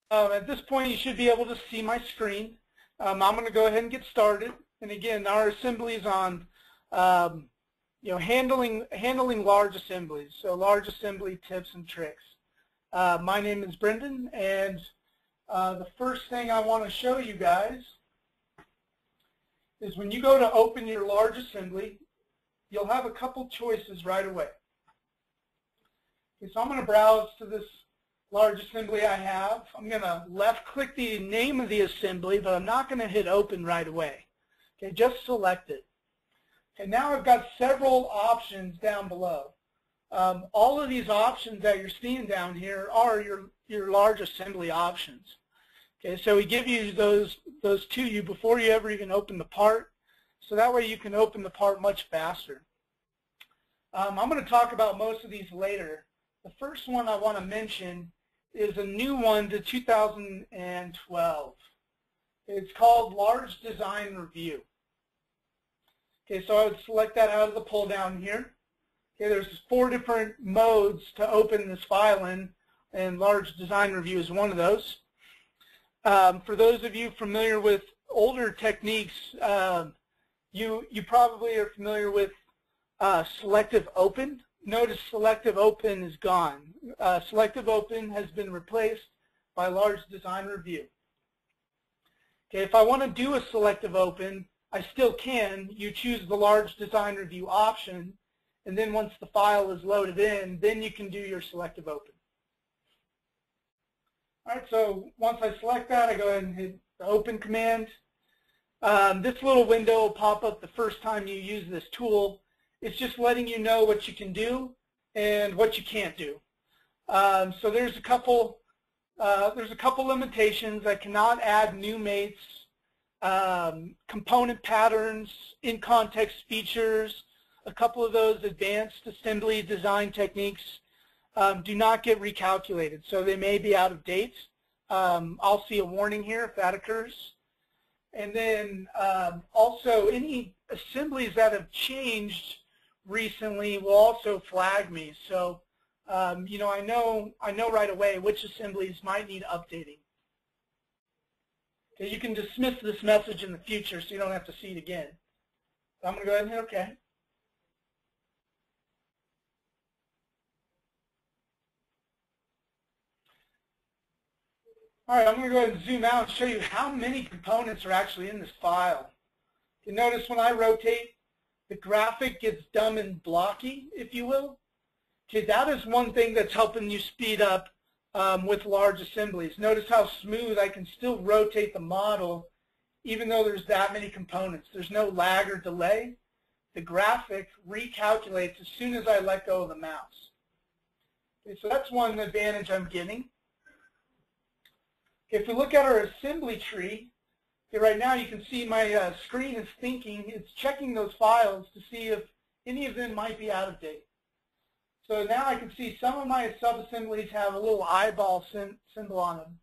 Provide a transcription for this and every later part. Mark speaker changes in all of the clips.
Speaker 1: At this point, you should be able to see my screen. I'm going to go ahead and get started. And again, our assembly is on handling large assemblies, so large assembly tips and tricks. My name is Brendan, and the first thing I want to show you guys is when you go to open your large assembly, you'll have a couple choices right away. Okay, so I'm going to browse to this large assembly I have. I'm going to left-click the name of the assembly, but I'm not going to hit open right away. Okay, just select it. Okay, now I've got several options down below. All of these options that you're seeing down here are your large assembly options. Okay, so we give you those to you before you ever even open the part, so that way you can open the part much faster. I'm going to talk about most of these later. The first one I want to mention is a new one to 2012. It's called Large Design Review. Okay, so I would select that out of the pull down here. Okay, there's 4 different modes to open this file in, and Large Design Review is one of those. For those of you familiar with older techniques, you probably are familiar with Selective Open. Notice Selective Open is gone. Selective Open has been replaced by Large Design Review. Okay, if I want to do a Selective Open, I still can. You choose the Large Design Review option, and then once the file is loaded in, then you can do your Selective Open. All right, so once I select that, I go ahead and hit the Open command. This little window will pop up the first time you use this tool. It's just letting you know what you can do and what you can't do. So there's a couple limitations. I cannot add new mates, component patterns, in-context features. A couple of those advanced assembly design techniques do not get recalculated, so they may be out of date. I'll see a warning here if that occurs. And then also any assemblies that have changed recently will also flag me. So you know, I know right away which assemblies might need updating. Okay, you can dismiss this message in the future so you don't have to see it again. So I'm going to go ahead and hit OK. All right, I'm going to go ahead and zoom out and show you how many components are actually in this file. You notice when I rotate, the graphic gets dumb and blocky, if you will. Okay, that is one thing that's helping you speed up with large assemblies. Notice how smooth I can still rotate the model even though there's that many components. There's no lag or delay. The graphic recalculates as soon as I let go of the mouse. Okay, so that's one advantage I'm getting. Okay, if we look at our assembly tree, okay, right now you can see my screen is thinking, it's checking those files to see if any of them might be out of date. So now I can see some of my sub-assemblies have a little eyeball symbol on them.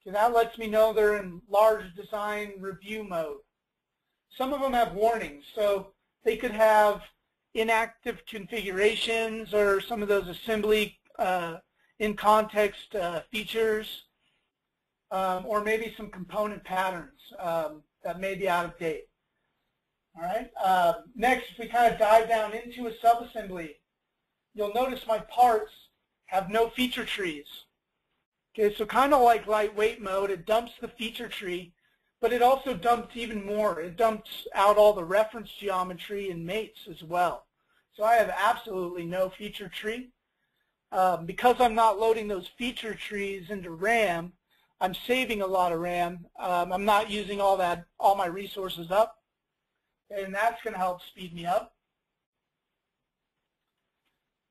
Speaker 1: Okay, that lets me know they're in large design review mode. Some of them have warnings, so they could have inactive configurations or some of those assembly in-context features. Or maybe some component patterns that may be out of date. All right. Next, if we kind of dive down into a subassembly, you'll notice my parts have no feature trees. Okay, so kind of like lightweight mode, it dumps the feature tree, but it also dumps even more. It dumps out all the reference geometry and mates as well. So I have absolutely no feature tree. Because I'm not loading those feature trees into RAM, I'm saving a lot of RAM. I'm not using all my resources up, and that's going to help speed me up.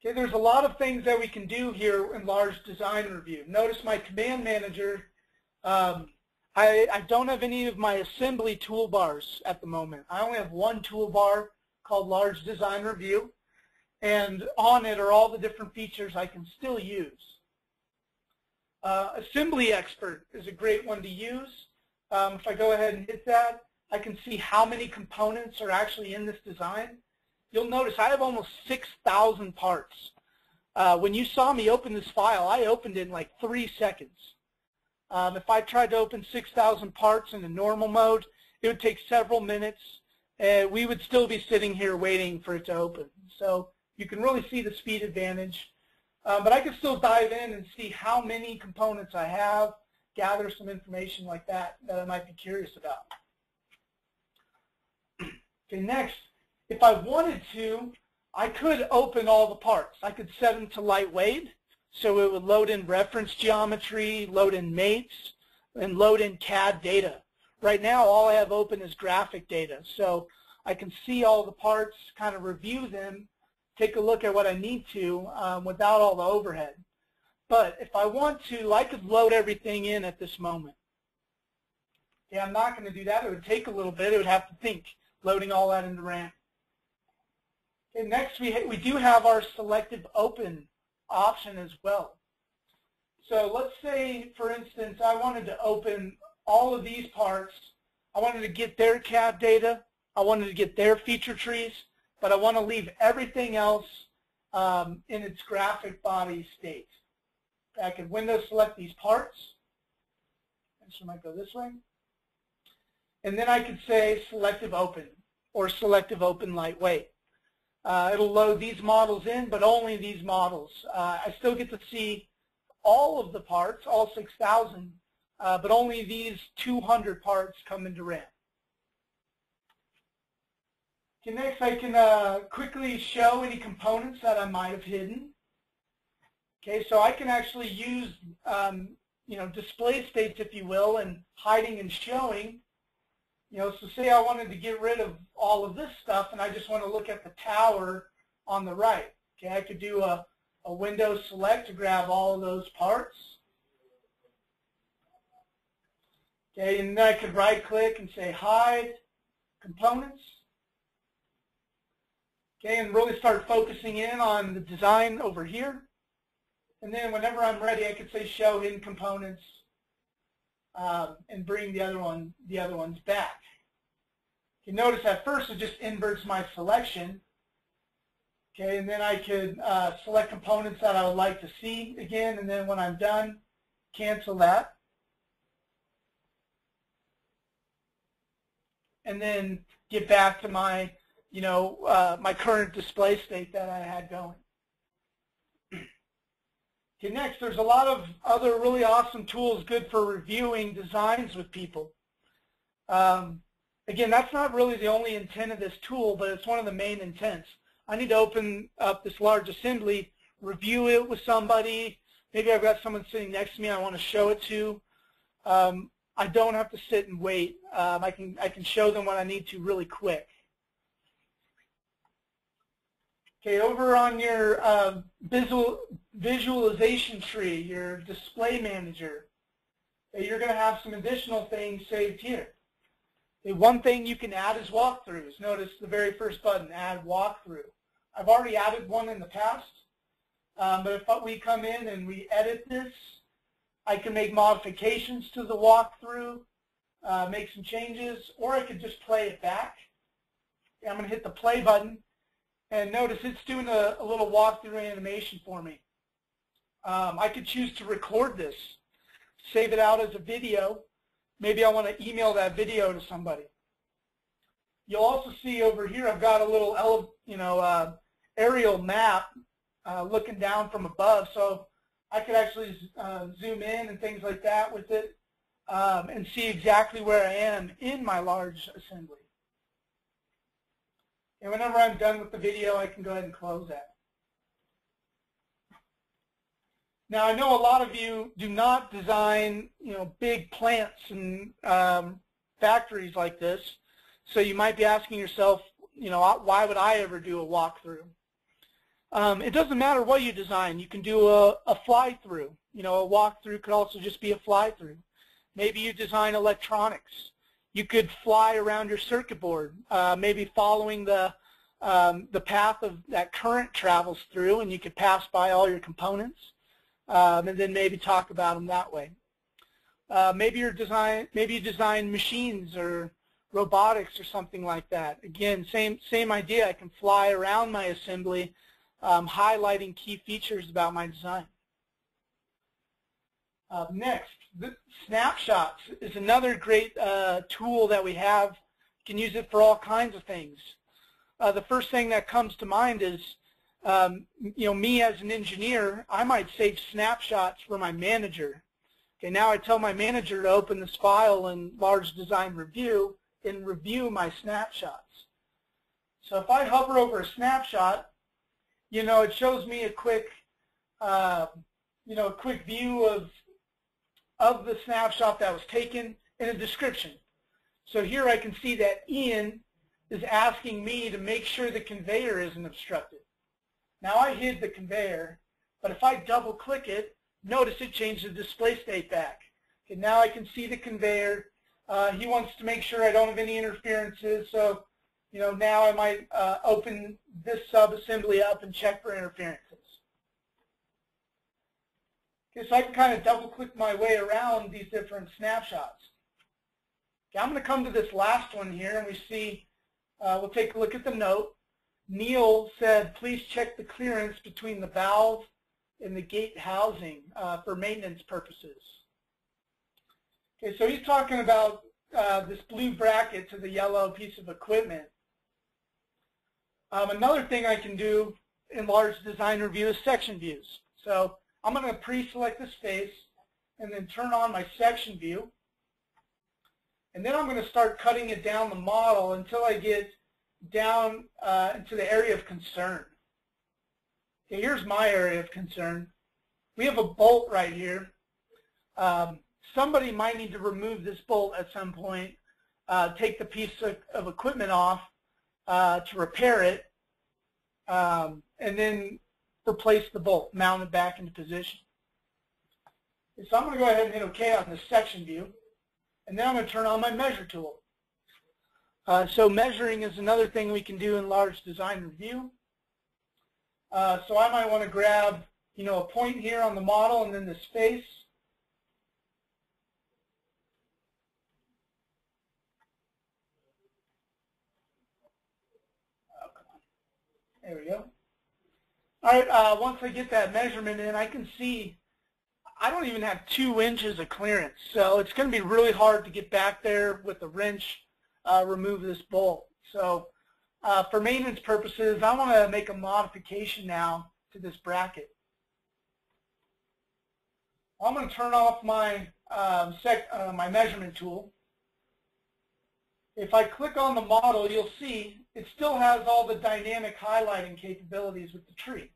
Speaker 1: Okay, there's a lot of things that we can do here in Large Design Review. Notice my command manager. I don't have any of my assembly toolbars at the moment. I only have one toolbar called Large Design Review, and on it are all the different features I can still use. Assembly Expert is a great one to use. If I go ahead and hit that, I can see how many components are actually in this design. You'll notice I have almost 6,000 parts. When you saw me open this file, I opened it in like 3 seconds. If I tried to open 6,000 parts in a normal mode, it would take several minutes, and we would still be sitting here waiting for it to open. So you can really see the speed advantage. But I can still dive in and see how many components I have, gather some information like that I might be curious about. Okay, next, if I wanted to, I could open all the parts. I could set them to lightweight, so it would load in reference geometry, load in mates, and load in CAD data. Right now, all I have open is graphic data, so I can see all the parts, kind of review them, take a look at what I need to without all the overhead. But if I want to, I could load everything in at this moment. Okay, I'm not going to do that. It would take a little bit. It would have to think, loading all that into RAM. Okay, next, we do have our selective open option as well. So let's say, for instance, I wanted to open all of these parts. I wanted to get their CAD data. I wanted to get their feature trees, but I want to leave everything else in its graphic body state. I could window select these parts. This one might go this way. And then I could say selective open or selective open lightweight. It'll load these models in, but only these models. I still get to see all of the parts, all 6,000, but only these 200 parts come into RAM. Okay, next I can quickly show any components that I might have hidden. Okay, so I can actually use display states, if you will, and hiding and showing. So say I wanted to get rid of all of this stuff and I just want to look at the tower on the right. Okay, I could do a window select to grab all of those parts. Okay, and then I could right click and say hide components. Okay, and really start focusing in on the design over here. And then whenever I'm ready, I could say show hidden components and bring the other ones back. You notice at first it just inverts my selection. Okay, and then I could select components that I would like to see again, and then when I'm done, cancel that. And then get back to my, my current display state that I had going. Okay, next, there's a lot of other really awesome tools good for reviewing designs with people. Again, that's not really the only intent of this tool, but it's one of the main intents. I need to open up this large assembly, review it with somebody. Maybe I've got someone sitting next to me I want to show it to. I don't have to sit and wait. I can show them what I need to really quick. Okay, over on your visualization tree, your display manager, you're going to have some additional things saved here. One thing you can add is walkthroughs. Notice the very first button, add walkthrough. I've already added one in the past, but if we come in and we edit this, I can make modifications to the walkthrough, make some changes, or I could just play it back. I'm going to hit the play button, and notice it's doing a little walkthrough animation for me. I could choose to record this, save it out as a video. Maybe I want to email that video to somebody. You'll also see over here I've got a little aerial map looking down from above, so I could actually zoom in and things like that with it and see exactly where I am in my large assembly. And whenever I'm done with the video, I can go ahead and close that. Now, I know a lot of you do not design, big plants and factories like this, so you might be asking yourself, why would I ever do a walkthrough? It doesn't matter what you design. You can do a fly-through. A walkthrough could also just be a fly-through. Maybe you design electronics. You could fly around your circuit board, maybe following the path of that current travels through, and you could pass by all your components. And then maybe talk about them that way. Maybe you design machines or robotics or something like that. Again, same idea. I can fly around my assembly, highlighting key features about my design. Next, Snapshots is another great tool that we have. You can use it for all kinds of things. The first thing that comes to mind is, me as an engineer, I might save snapshots for my manager. Okay, now I tell my manager to open this file in Large Design Review and review my snapshots. So if I hover over a snapshot, it shows me a quick, quick view of the snapshot that was taken and a description. So here I can see that Ian is asking me to make sure the conveyor isn't obstructed. Now I hid the conveyor, but if I double click it, notice it changed the display state back. Okay, now I can see the conveyor. He wants to make sure I don't have any interferences, so now I might open this sub-assembly up and check for interferences. Okay, so I can kind of double click my way around these different snapshots. Okay, I'm going to come to this last one here, and we see, we'll take a look at the note. Neil said, please check the clearance between the valve and the gate housing for maintenance purposes. Okay, so he's talking about this blue bracket to the yellow piece of equipment. Another thing I can do in Large Design Review is section views. So I'm going to pre-select this face and then turn on my section view. And then I'm going to start cutting it down the model until I get down into the area of concern. Okay, here's my area of concern. We have a bolt right here. Somebody might need to remove this bolt at some point, take the piece of equipment off to repair it, and then replace the bolt, mount it back into position. Okay, so I'm going to go ahead and hit OK on this section view, and then I'm going to turn on my measure tool. So measuring is another thing we can do in Large Design Review. So I might want to grab, a point here on the model and then this face. Oh, come on. There we go. All right, once I get that measurement in, I can see I don't even have 2 inches of clearance. So it's going to be really hard to get back there with the wrench, remove this bolt. So for maintenance purposes, I want to make a modification now to this bracket. I'm going to turn off my my measurement tool. If I click on the model, you'll see it still has all the dynamic highlighting capabilities with the tree.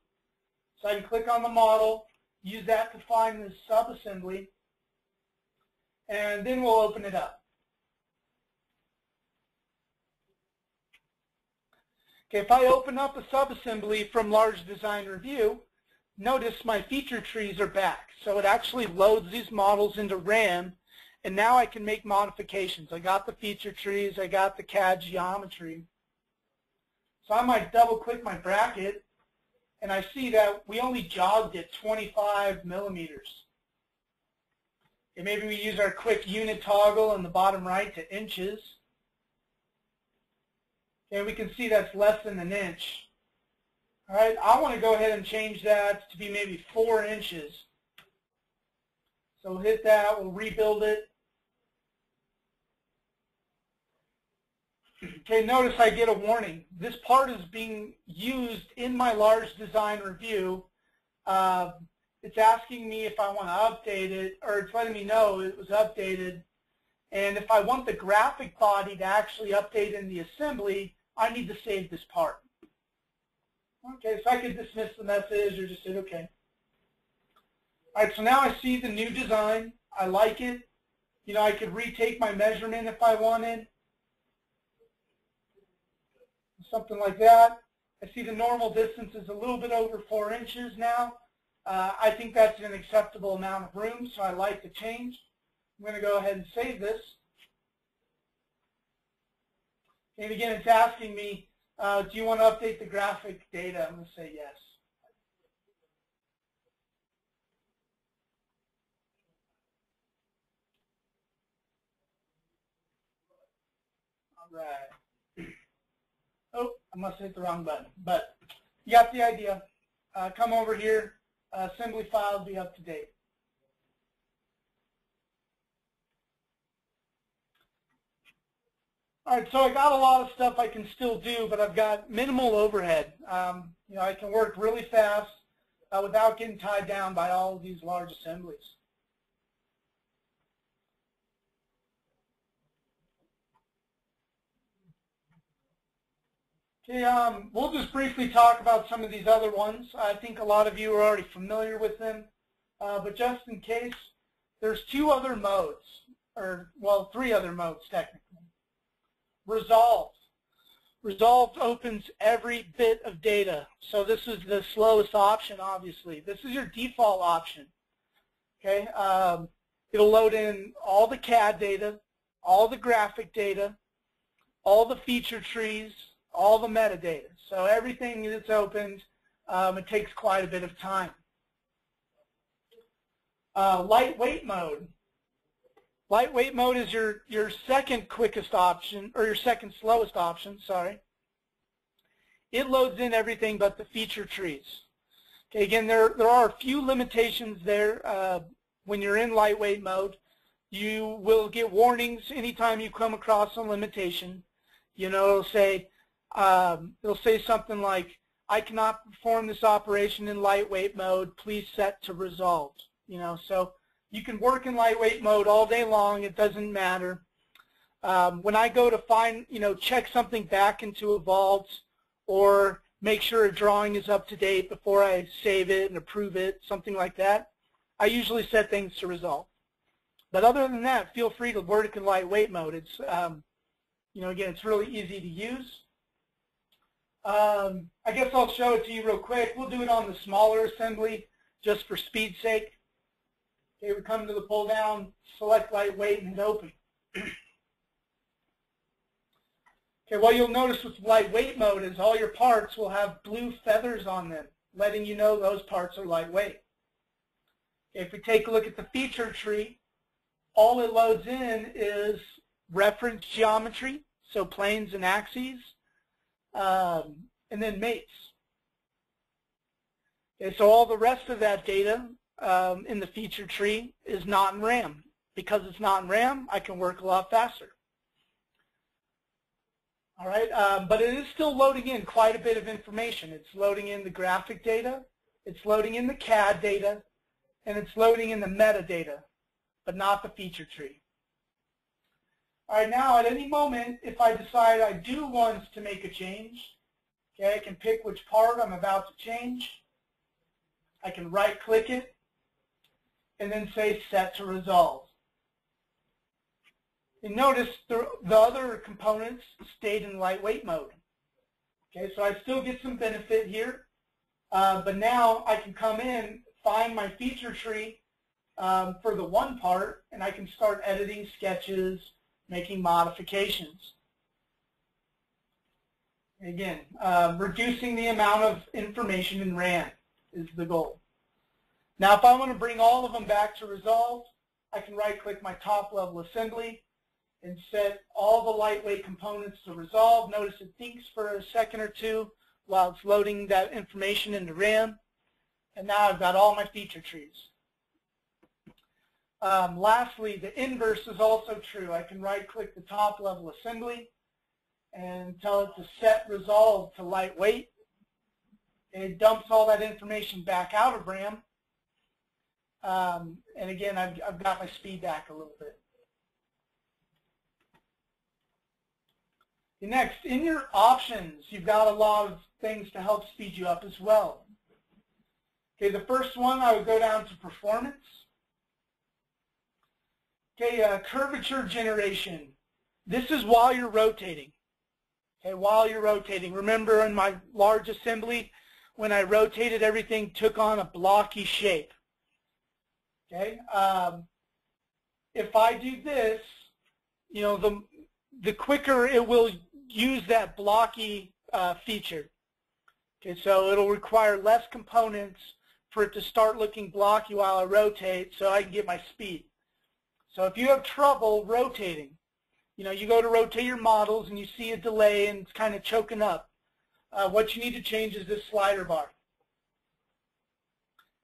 Speaker 1: So I can click on the model, use that to find this sub-assembly, and then we'll open it up. Okay, if I open up a sub-assembly from Large Design Review, notice my feature trees are back. So it actually loads these models into RAM, and now I can make modifications. I got the feature trees, I got the CAD geometry. So I might double click my bracket, and I see that we only jogged it 25 millimeters. Okay, maybe we use our quick unit toggle in the bottom right to inches. Okay, we can see that's less than an inch. All right, I want to go ahead and change that to be maybe 4 inches. So we'll hit that, we'll rebuild it. Okay, notice I get a warning. This part is being used in my Large Design Review. It's asking me if I want to update it, or it's letting me know it was updated. And if I want the graphic body to actually update in the assembly, I need to save this part. Okay, so I could dismiss the message or just hit OK. All right, so now I see the new design. I like it. I could retake my measurement if I wanted. Something like that. I see the normal distance is a little bit over 4 inches now. I think that's an acceptable amount of room, so I like the change. I'm going to go ahead and save this. And again, it's asking me, do you want to update the graphic data? I'm going to say yes. All right. Oh, I must have hit the wrong button. But you got the idea. Come over here. Assembly file will be up to date. All right, so I got a lot of stuff I can still do, but I've got minimal overhead. I can work really fast without getting tied down by all of these large assemblies. Okay, we'll just briefly talk about some of these other ones. I think a lot of you are already familiar with them, but just in case, there's two other modes, or well, three other modes technically. Resolve. Resolve opens every bit of data. So this is the slowest option, obviously. This is your default option. Okay, it'll load in all the CAD data, all the graphic data, all the feature trees, all the metadata. So everything that's opened, it takes quite a bit of time. Lightweight mode. Lightweight mode is your second quickest option, or your second slowest option, sorry. It loads in everything but the feature trees. Okay, again, there are a few limitations there. When you're in lightweight mode, you will get warnings anytime you come across a limitation. You know, it'll say something like, I cannot perform this operation in lightweight mode, please set to resolved. You know, so you can work in lightweight mode all day long, it doesn't matter. When I go to find, check something back into Evolved or make sure a drawing is up to date before I save it and approve it, something like that, I usually set things to resolve. But other than that, feel free to work in lightweight mode. It's, again, it's really easy to use. I guess I'll show it to you real quick. We'll do it on the smaller assembly just for speed's sake. Okay, we come to the pull down, select lightweight, and hit open. Okay, what you'll notice with lightweight mode is all your parts will have blue feathers on them, letting you know those parts are lightweight. Okay, if we take a look at the feature tree, all it loads in is reference geometry, so planes and axes, and then mates. Okay, so all the rest of that data in the feature tree is not in RAM. Because it's not in RAM, I can work a lot faster. All right, but it is still loading in quite a bit of information. It's loading in the graphic data, it's loading in the CAD data, and it's loading in the metadata, but not the feature tree. All right, now at any moment, if I decide I do want to make a change, okay, I can pick which part I'm about to change. I can right-click it, and then say Set to Resolve. And notice the other components stayed in lightweight mode. Okay, so I still get some benefit here, but now I can come in, find my feature tree for the one part, and I can start editing sketches, making modifications. Again, reducing the amount of information in RAM is the goal. Now, if I want to bring all of them back to Resolve, I can right-click my top-level assembly and set all the lightweight components to Resolve. Notice it thinks for a second or two while it's loading that information into RAM. And now I've got all my feature trees. Lastly, the inverse is also true. I can right-click the top-level assembly and tell it to set Resolve to lightweight. It dumps all that information back out of RAM. And again, I've got my speed back a little bit. Next, in your options, you've got a lot of things to help speed you up as well. Okay, the first one, I would go down to Performance. Okay, curvature generation. This is while you're rotating. Okay, while you're rotating. Remember in my large assembly, when I rotated, everything took on a blocky shape. Okay, if I do this, the quicker it will use that blocky feature. Okay, so it'll require less components for it to start looking blocky while I rotate so I can get my speed. So if you have trouble rotating, you go to rotate your models and you see a delay and it's kind of choking up, what you need to change is this slider bar.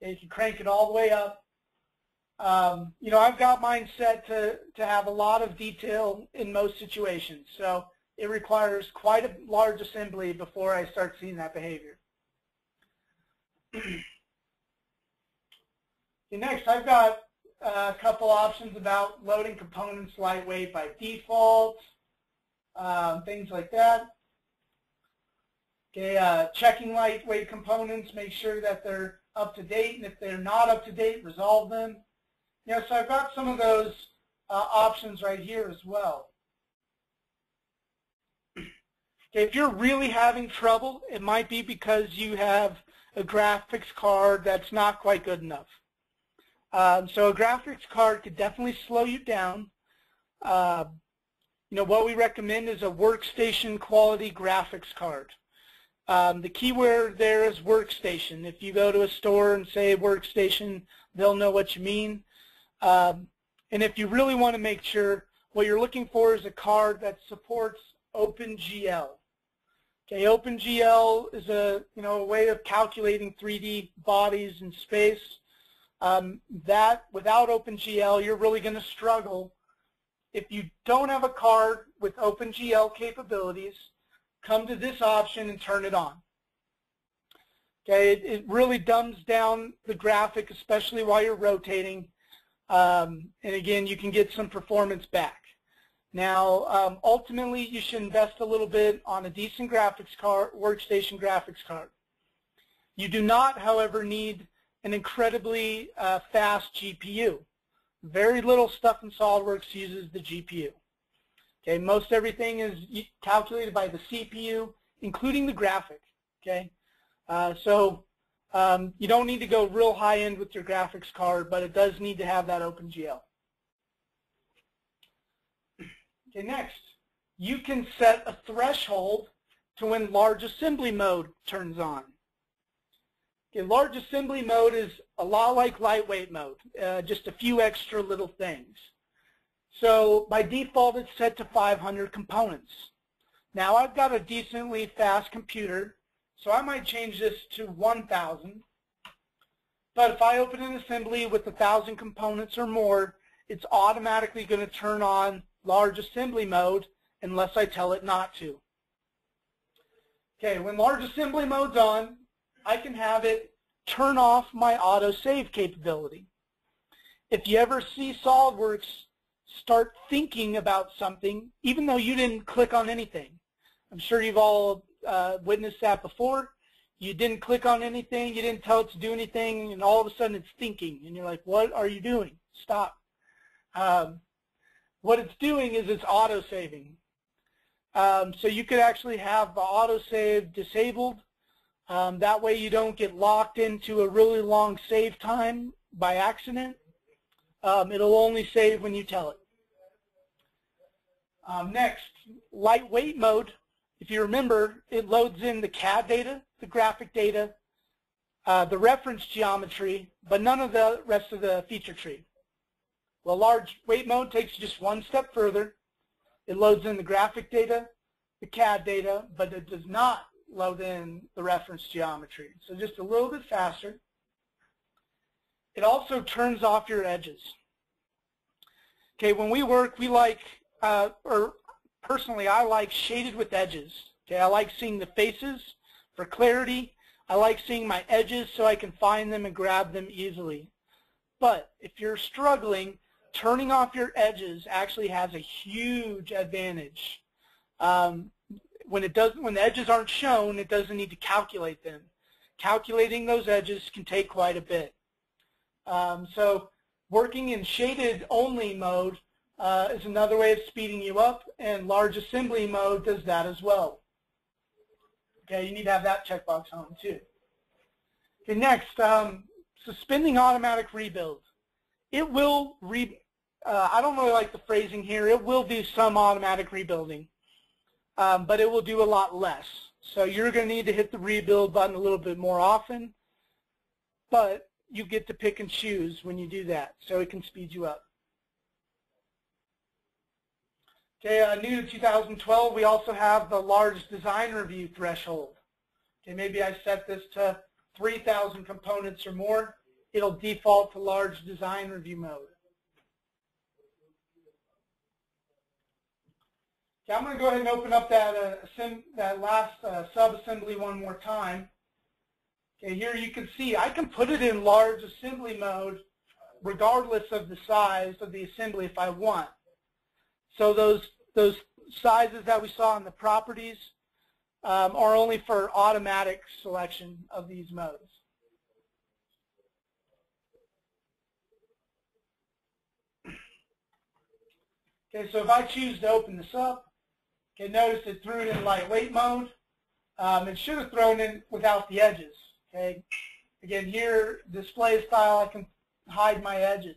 Speaker 1: And you can crank it all the way up. I've got mine set to have a lot of detail in most situations. So it requires quite a large assembly before I start seeing that behavior. Next, I've got a couple options about loading components lightweight by default, things like that. Okay, checking lightweight components, make sure that they're up to date, and if they're not up to date, resolve them. So I've got some of those options right here as well. Okay, if you're really having trouble, it might be because you have a graphics card that's not quite good enough. So a graphics card could definitely slow you down. What we recommend is a workstation quality graphics card. The keyword there is workstation. If you go to a store and say workstation, they'll know what you mean. And if you really want to make sure, what you're looking for is a card that supports OpenGL. Okay, OpenGL is a way of calculating 3D bodies in space. That without OpenGL, you're really going to struggle. If you don't have a card with OpenGL capabilities, come to this option and turn it on. Okay, it really dumbs down the graphic, especially while you're rotating. And again, you can get some performance back. Now, ultimately, you should invest a little bit on a decent graphics card, workstation graphics card. You do not, however, need an incredibly fast GPU. Very little stuff in SolidWorks uses the GPU. Okay, most everything is calculated by the CPU, including the graphic. Okay, so you don't need to go real high end with your graphics card, but it does need to have that OpenGL. Okay, next, you can set a threshold to when large assembly mode turns on. Okay, large assembly mode is a lot like lightweight mode, just a few extra little things. So by default, it's set to 500 components. Now I've got a decently fast computer, so I might change this to 1,000. But if I open an assembly with 1,000 components or more, it's automatically going to turn on large assembly mode unless I tell it not to. Okay, when large assembly mode's on, I can have it turn off my auto-save capability. If you ever see SolidWorks start thinking about something, even though you didn't click on anything, I'm sure you've all witnessed that before. You didn't click on anything, you didn't tell it to do anything, and all of a sudden it's thinking, and you're like, what are you doing? Stop. What it's doing is it's auto-saving. So you could actually have the auto-save disabled. That way you don't get locked into a really long save time by accident. It'll only save when you tell it. Next, lightweight mode. If you remember, it loads in the CAD data, the graphic data, the reference geometry, but none of the rest of the feature tree. Well, large weight mode takes just one step further. It loads in the graphic data, the CAD data, but it does not load in the reference geometry. So just a little bit faster. It also turns off your edges. Okay, when we work, we like, or personally, I like shaded with edges. Okay, I like seeing the faces for clarity. I like seeing my edges so I can find them and grab them easily. But if you're struggling, turning off your edges actually has a huge advantage. When the edges aren't shown, it doesn't need to calculate them. Calculating those edges can take quite a bit. So working in shaded only mode is another way of speeding you up, and large assembly mode does that as well. Okay, you need to have that checkbox on too. Okay, next, suspending automatic rebuild. It will I don't really like the phrasing here. It will do some automatic rebuilding, but it will do a lot less. So you're going to need to hit the rebuild button a little bit more often, but you get to pick and choose when you do that, so it can speed you up. Okay, new to 2012, we also have the large design review threshold. Okay, maybe I set this to 3,000 components or more. It'll default to large design review mode. Okay, I'm going to go ahead and open up that last sub-assembly one more time. Okay, here you can see I can put it in large assembly mode regardless of the size of the assembly if I want. So those sizes that we saw in the properties are only for automatic selection of these modes. Okay, so if I choose to open this up, okay, notice it threw it in lightweight mode. It should have thrown in without the edges. Okay, again here, display style, I can hide my edges.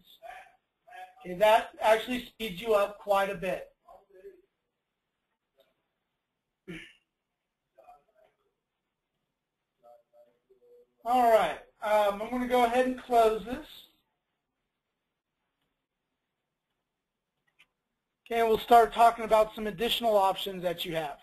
Speaker 1: Okay, that actually speeds you up quite a bit. All right, I'm going to go ahead and close this. Okay, and we'll start talking about some additional options that you have.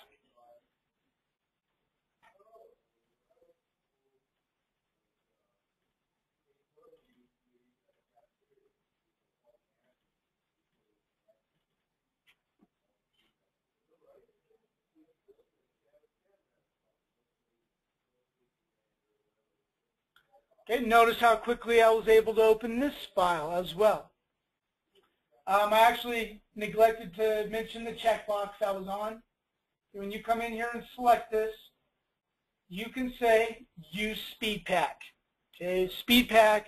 Speaker 1: Okay, notice how quickly I was able to open this file as well. I actually neglected to mention the checkbox that was on. When you come in here and select this, you can say use SpeedPack. Okay, SpeedPack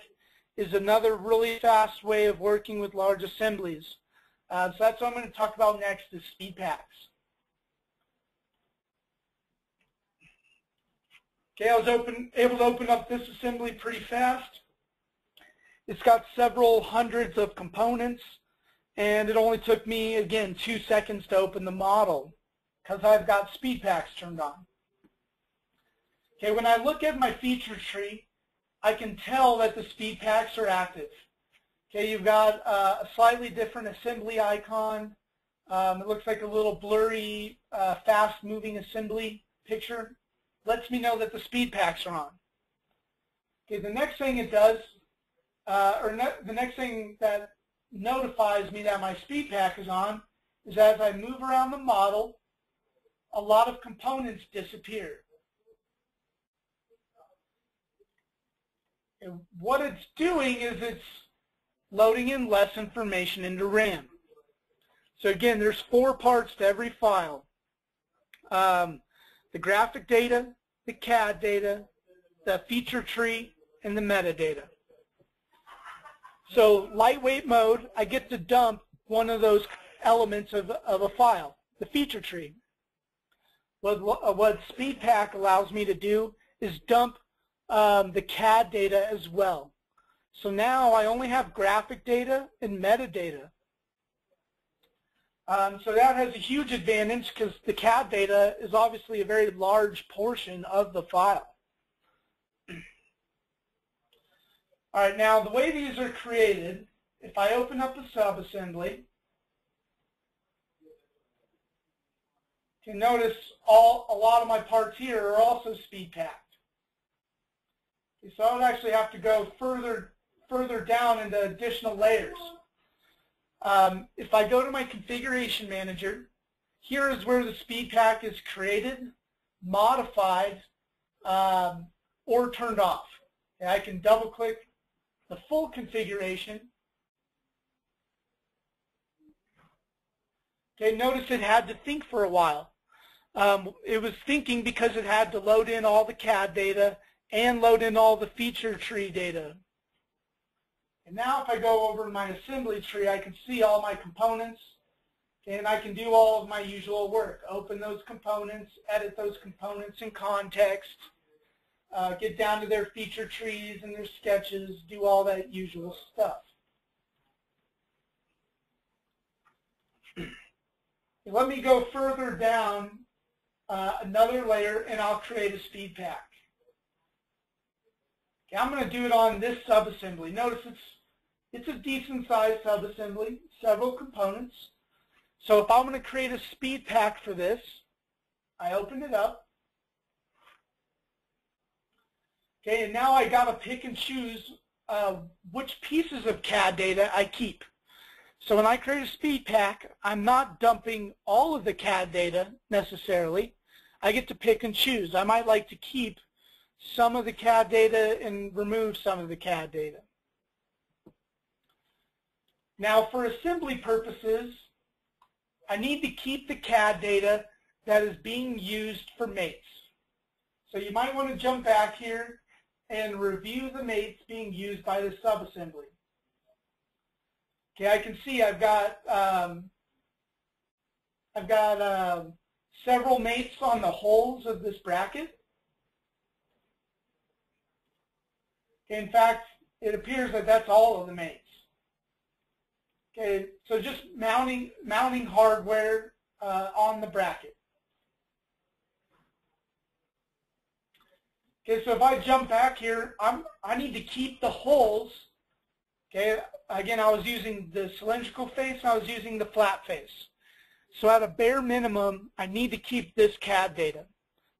Speaker 1: is another really fast way of working with large assemblies. So that's what I'm going to talk about next is SpeedPacks. Okay, I was able to open up this assembly pretty fast. It's got several hundreds of components, and it only took me, again, 2 seconds to open the model because I've got SpeedPacks turned on. Okay, when I look at my feature tree, I can tell that the SpeedPacks are active. Okay, you've got a slightly different assembly icon. It looks like a little blurry, fast-moving assembly picture. Lets me know that the SpeedPacks are on. Okay, the next thing it does, the next thing that notifies me that my SpeedPack is on is as I move around the model, a lot of components disappear. And what it's doing is it's loading in less information into RAM. So again, there's 4 parts to every file. The graphic data, the CAD data, the feature tree, and the metadata. So lightweight mode, I get to dump one of those elements of a file, the feature tree. What SpeedPack allows me to do is dump the CAD data as well. So now I only have graphic data and metadata. So that has a huge advantage because the CAD data is obviously a very large portion of the file. All right, now the way these are created, if I open up a subassembly, you can notice a lot of my parts here are also SpeedPacked. Okay, so I would actually have to go further down into additional layers. If I go to my configuration manager, here is where the SpeedPack is created, modified, or turned off. Okay, I can double click the full configuration. Okay, notice it had to think for a while. It was thinking because it had to load in all the CAD data and load in all the feature tree data. And now if I go over to my assembly tree, I can see all my components, and I can do all of my usual work. Open those components, edit those components in context, get down to their feature trees and their sketches, do all that usual stuff. Let me go further down another layer, and I'll create a SpeedPack. Okay, I'm going to do it on this subassembly. Notice it's a decent-sized subassembly, several components. So if I'm going to create a SpeedPack for this, I open it up. Okay, and now I got to pick and choose which pieces of CAD data I keep. So when I create a speed pack, I'm not dumping all of the CAD data necessarily. I get to pick and choose. I might like to keep some of the CAD data and remove some of the CAD data. Now for assembly purposes, I need to keep the CAD data that is being used for mates. So you might want to jump back here and review the mates being used by the subassembly. Okay, I can see I've got several mates on the holes of this bracket. In fact, it appears that that's all of the mates. Okay, so just mounting hardware on the bracket. Okay, so if I jump back here, I need to keep the holes. Okay, again, I was using the cylindrical face, and I was using the flat face. So at a bare minimum, I need to keep this CAD data.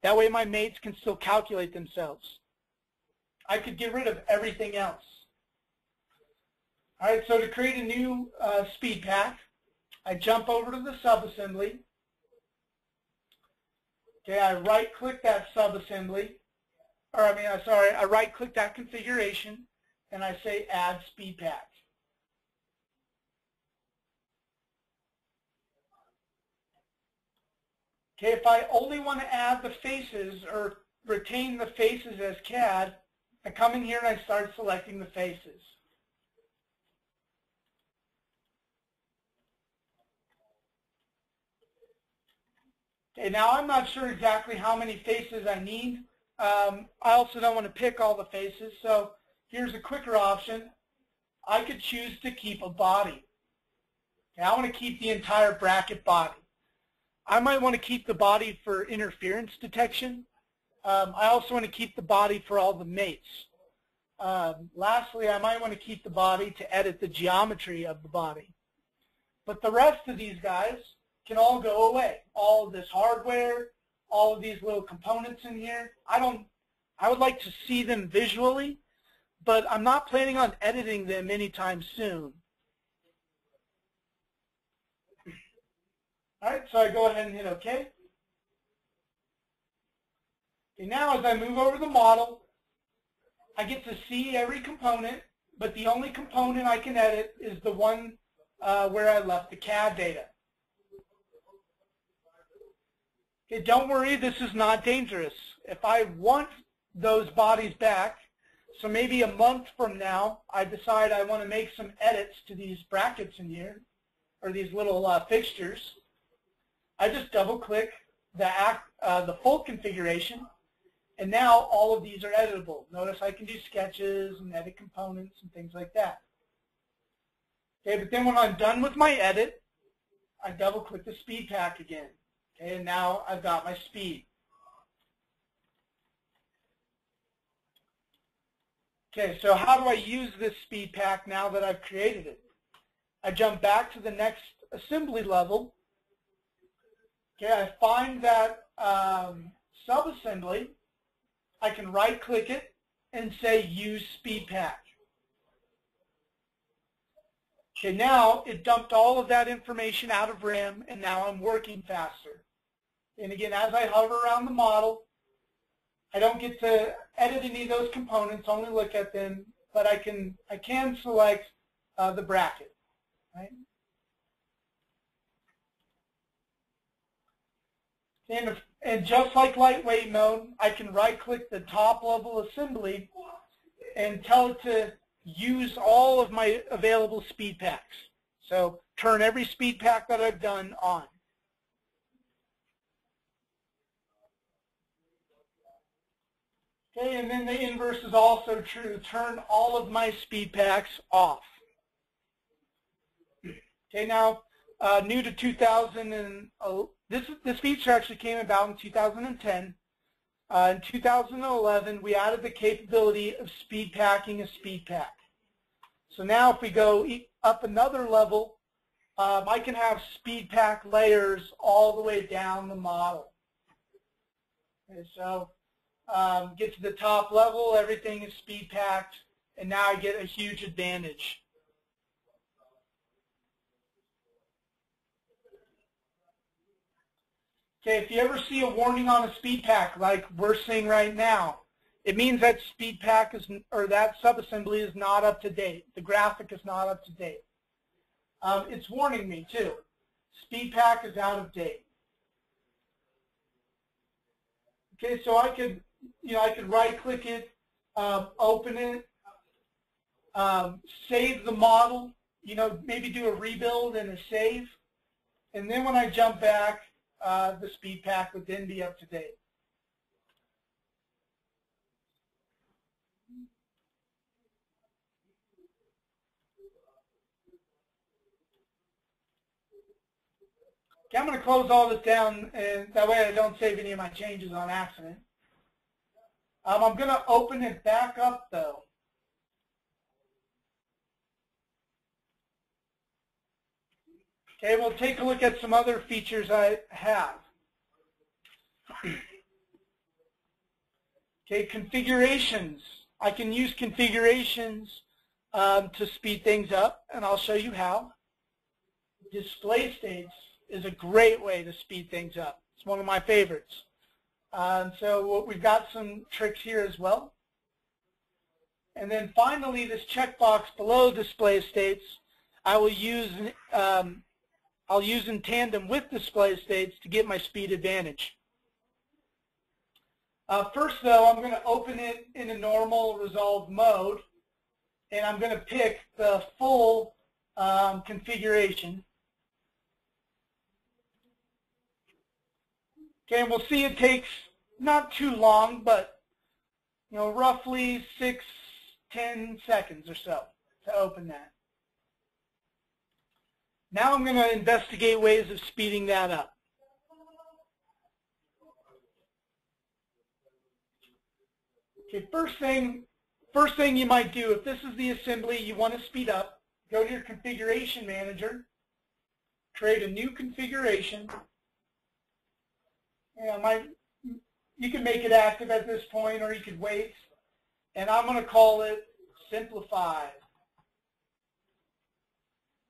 Speaker 1: That way my mates can still calculate themselves. I could get rid of everything else. All right, so to create a new speed pack, I jump over to the subassembly. Okay, I right-click that subassembly, I right-click that configuration, and I say Add Speed Pack. Okay, if I only want to add the faces or retain the faces as CAD, I come in here and I start selecting the faces. Okay, now I'm not sure exactly how many faces I need. I also don't want to pick all the faces, so here's a quicker option. I could choose to keep a body. Okay, I want to keep the entire bracket body. I might want to keep the body for interference detection. I also want to keep the body for all the mates. Lastly, I might want to keep the body to edit the geometry of the body. But the rest of these guys can all go away. All of this hardware, all of these little components in here. I would like to see them visually, but I'm not planning on editing them anytime soon. All right, so I go ahead and hit OK. Okay, now as I move over the model, I get to see every component, but the only component I can edit is the one where I left the CAD data. Okay, don't worry, this is not dangerous. If I want those bodies back, so maybe a month from now, I decide I want to make some edits to these brackets in here, or these little fixtures, I just double-click the full configuration, and now all of these are editable. Notice I can do sketches and edit components and things like that. Okay, but then when I'm done with my edit, I double-click the speed pack again. Okay, and now I've got my speed. Okay, so how do I use this speed pack now that I've created it? I jump back to the next assembly level. Okay, I find that subassembly. I can right-click it and say Use Speed Pack. Okay, now it dumped all of that information out of RAM, and now I'm working faster. And again, as I hover around the model, I don't get to edit any of those components, only look at them, but I can select the bracket, right? And just like lightweight mode, I can right-click the top-level assembly and tell it to use all of my available speed packs. So turn every speed pack that I've done on. Okay, and then the inverse is also true. Turn all of my speed packs off. Okay, now new to 2000, this feature actually came about in 2010. In 2011, we added the capability of speed packing a speed pack. So now if we go up another level, I can have speed pack layers all the way down the model. Okay, so get to the top level, everything is speed packed, and now I get a huge advantage. Okay, if you ever see a warning on a speed pack like we're seeing right now, it means that speed pack is, or that subassembly is not up to date. The graphic is not up to date. It's warning me too. Speed pack is out of date. Okay, so I could, I could right-click it, open it, save the model, maybe do a rebuild and a save, and then when I jump back, the speed pack would then be up to date. Okay, I'm going to close all this down, and that way I don't save any of my changes on accident. I'm going to open it back up, though. Okay, we'll take a look at some other features I have. Okay, configurations. I can use configurations to speed things up, and I'll show you how. Display states is a great way to speed things up. It's one of my favorites. So we've got some tricks here as well. And then finally, this checkbox below display states, I'll use in tandem with display states to get my speed advantage. First, though, I'm going to open it in a normal resolved mode, and I'm going to pick the full configuration. Okay, and we'll see it takes not too long, but roughly 6-10 seconds or so to open that. Now I'm going to investigate ways of speeding that up. Okay, first thing you might do, if this is the assembly you want to speed up, go to your configuration manager, create a new configuration. You can make it active at this point, or you could wait. And I'm going to call it Simplified.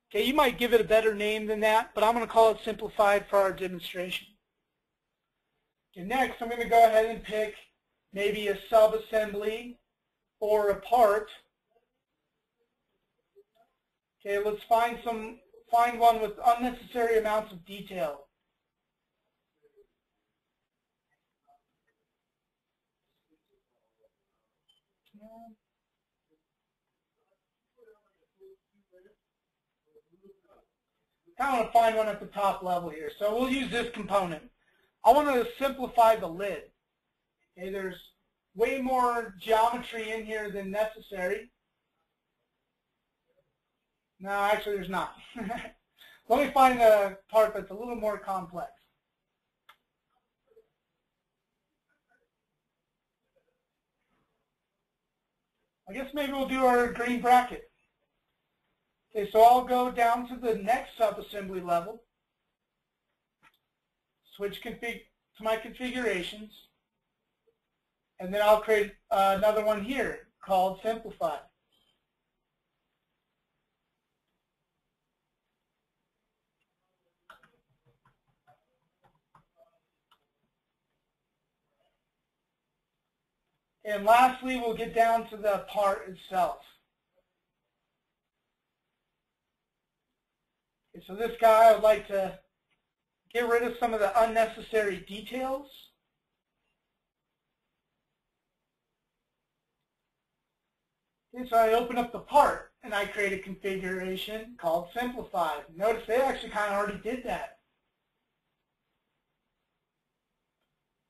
Speaker 1: Okay, you might give it a better name than that, but I'm going to call it Simplified for our demonstration. Okay, next, I'm going to go ahead and pick maybe a sub-assembly or a part. Okay, let's find one with unnecessary amounts of detail. I want to find one at the top level here, so we'll use this component. I want to simplify the lid. Okay, there's way more geometry in here than necessary. No, actually there's not. Let me find a part that's a little more complex. I guess maybe we'll do our green bracket. Okay, so I'll go down to the next subassembly level, switch to my configurations, and then I'll create another one here called Simplified. And lastly, we'll get down to the part itself. Okay, so this guy, I would like to get rid of some of the unnecessary details. Okay, so I open up the part, and I create a configuration called Simplified. Notice they actually kind of already did that.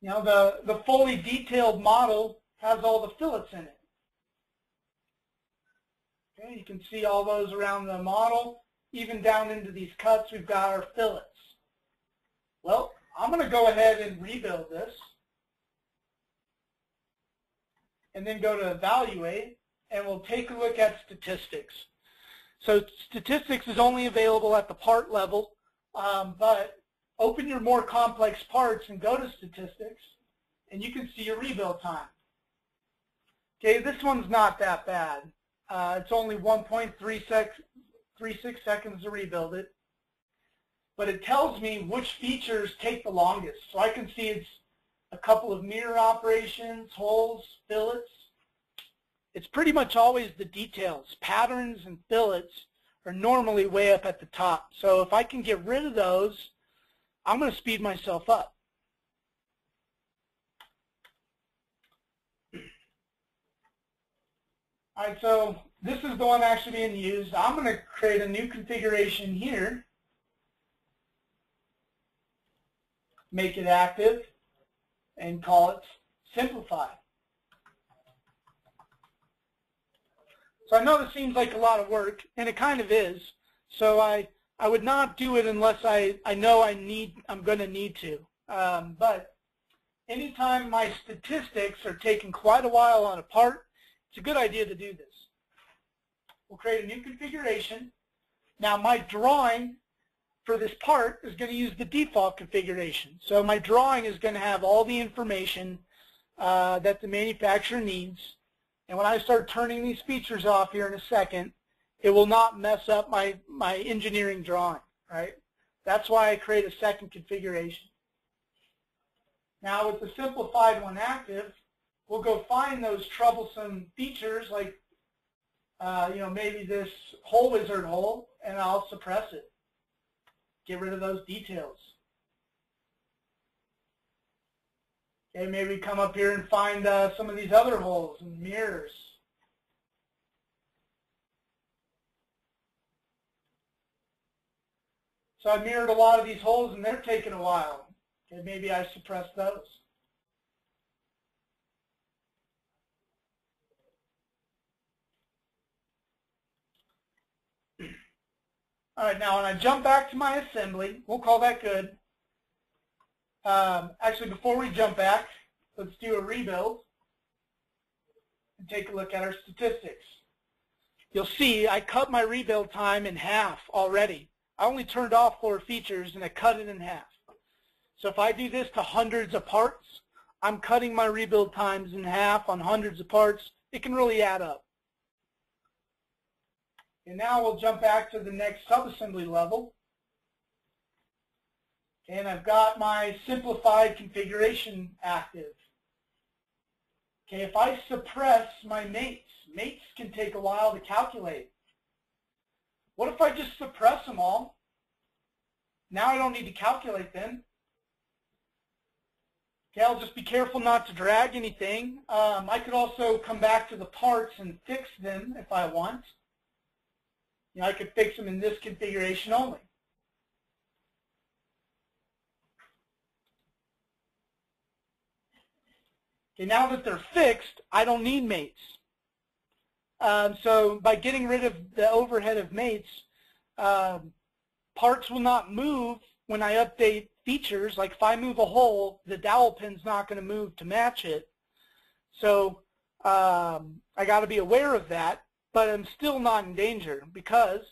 Speaker 1: The fully detailed model has all the fillets in it. Okay, you can see all those around the model. Even down into these cuts, we've got our fillets. Well, I'm going to go ahead and rebuild this. And then go to Evaluate, and we'll take a look at statistics. So statistics is only available at the part level, but open your more complex parts and go to statistics, and you can see your rebuild time. Okay, this one's not that bad. It's only 1.36 seconds to rebuild it. but it tells me which features take the longest. So I can see it's a couple of mirror operations, holes, fillets. It's pretty much always the details. Patterns and fillets are normally way up at the top. So if I can get rid of those, I'm going to speed myself up. All right, so this is the one actually being used. I'm going to create a new configuration here. Make it active and call it Simplified. So I know this seems like a lot of work, and it kind of is. So I would not do it unless I know I'm going to need to. But anytime my statistics are taking quite a while on a part, it's a good idea to do this. We'll create a new configuration. Now my drawing for this part is going to use the default configuration. So my drawing is going to have all the information that the manufacturer needs. And when I start turning these features off here in a second, it will not mess up my engineering drawing, right? That's why I create a second configuration. Now with the simplified one active, we'll go find those troublesome features like, maybe this hole wizard hole, and I'll suppress it. Get rid of those details. Okay, maybe come up here and find some of these other holes and mirrors. So I mirrored a lot of these holes and they're taking a while. Okay, maybe I suppress those. All right, now when I jump back to my assembly, we'll call that good. Actually, before we jump back, let's do a rebuild and take a look at our statistics. You'll see I cut my rebuild time in half already. I only turned off 4 features and I cut it in half. So if I do this to hundreds of parts, I'm cutting my rebuild times in half on hundreds of parts. It can really add up. And now we'll jump back to the next subassembly level. And I've got my simplified configuration active. Okay, if I suppress my mates can take a while to calculate. What if I just suppress them all? Now I don't need to calculate them. Okay, I'll just be careful not to drag anything. I could also come back to the parts and fix them if I want. I could fix them in this configuration only. Okay, now that they're fixed, I don't need mates. So by getting rid of the overhead of mates, parts will not move when I update features. Like if I move a hole, the dowel pin's not going to move to match it. So I got to be aware of that. But I'm still not in danger because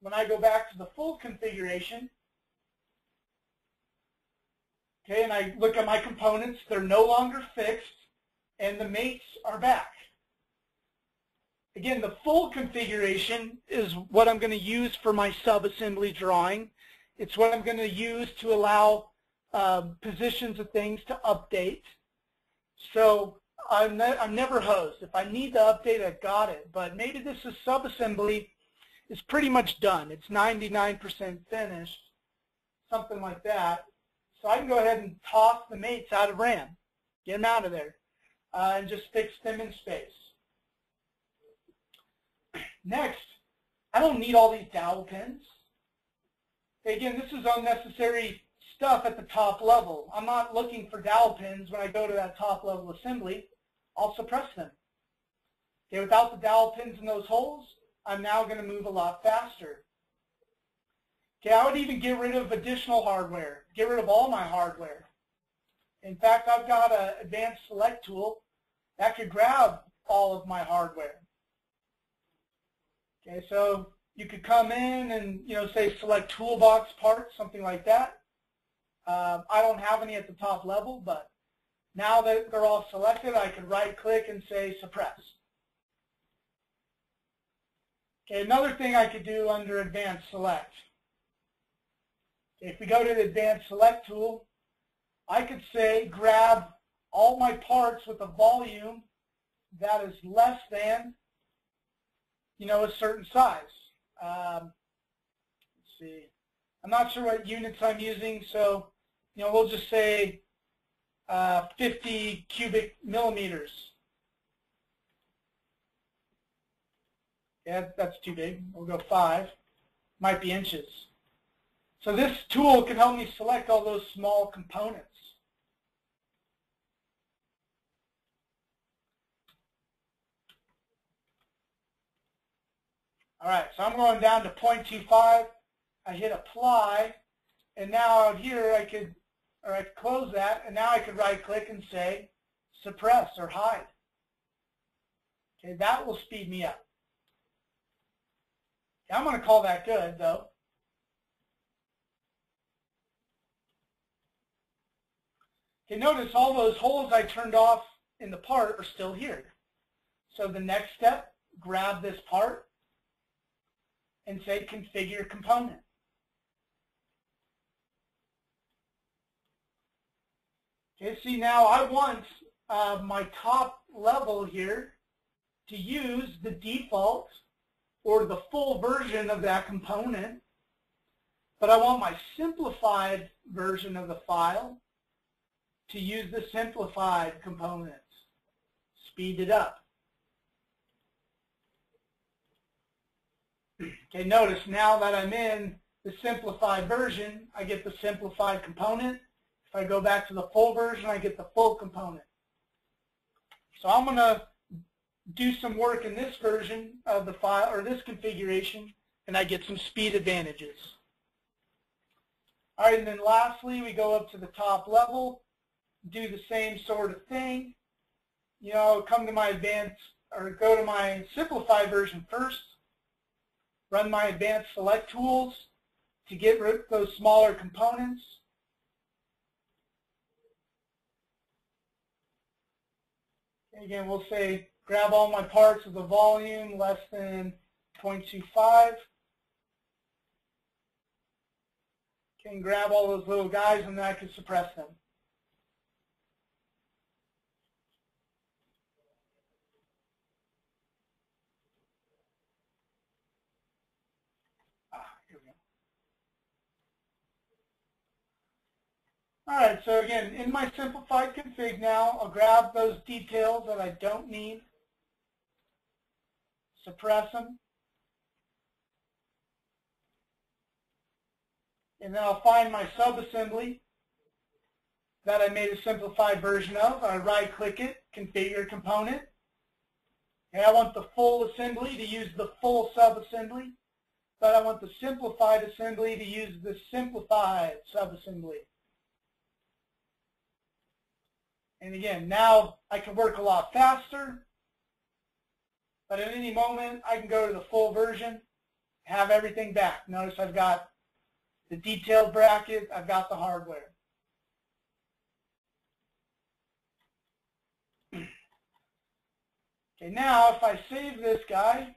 Speaker 1: when I go back to the full configuration, okay, and I look at my components, they're no longer fixed and the mates are back. Again, the full configuration is what I'm going to use for my sub-assembly drawing. It's what I'm going to use to allow positions of things to update. So I'm never hosed. If I need to update, I've got it. But maybe this is subassembly is pretty much done. It's 99% finished, something like that. So I can go ahead and toss the mates out of RAM, get them out of there, and just fix them in space. Next, I don't need all these dowel pins. Again, this is unnecessary stuff at the top level. I'm not looking for dowel pins when I go to that top level assembly. I'll suppress them. Okay, without the dowel pins in those holes, I'm now going to move a lot faster. Okay, I would even get rid of additional hardware, get rid of all my hardware. In fact, I've got an advanced select tool that could grab all of my hardware. Okay, so you could come in and, say select toolbox parts, something like that. I don't have any at the top level, but now that they're all selected, I could right-click and say suppress. Okay, another thing I could do under advanced select. If we go to the Advanced Select tool, I could say grab all my parts with a volume that is less than, a certain size. Let's see. I'm not sure what units I'm using, so, we'll just say 50 cubic millimeters. Yeah, that's too big. We'll go 5. Might be inches. So this tool can help me select all those small components. All right, so I'm going down to 0.25. I hit apply, and now out here I could close that, and now I could right click and say suppress or hide. Okay, that will speed me up. Okay, I'm going to call that good though. Okay, notice all those holes I turned off in the part are still here. So the next step, grab this part and say configure component. Okay, see now I want my top level here to use the default or the full version of that component, but I want my simplified version of the file to use the simplified components. Speed it up. Okay, notice now that I'm in the simplified version, I get the simplified component. If I go back to the full version, I get the full component. So I'm going to do some work in this version of the file, or this configuration, and I get some speed advantages. All right, and then lastly, we go up to the top level, do the same sort of thing. Come to my advanced, or go to my simplified version first, run my advanced select tools to get rid of those smaller components. Again, we'll say grab all my parts with a volume less than 0.25. Can grab all those little guys, and then I can suppress them. Here we go. All right, so again, in my simplified config now, I'll grab those details that I don't need, suppress them, and then I'll find my subassembly that I made a simplified version of. I right-click it, configure component, and I want the full assembly to use the full subassembly, but I want the simplified assembly to use the simplified subassembly. And again, now I can work a lot faster, but at any moment I can go to the full version, have everything back. Notice I've got the detailed bracket, I've got the hardware. Okay, now if I save this guy,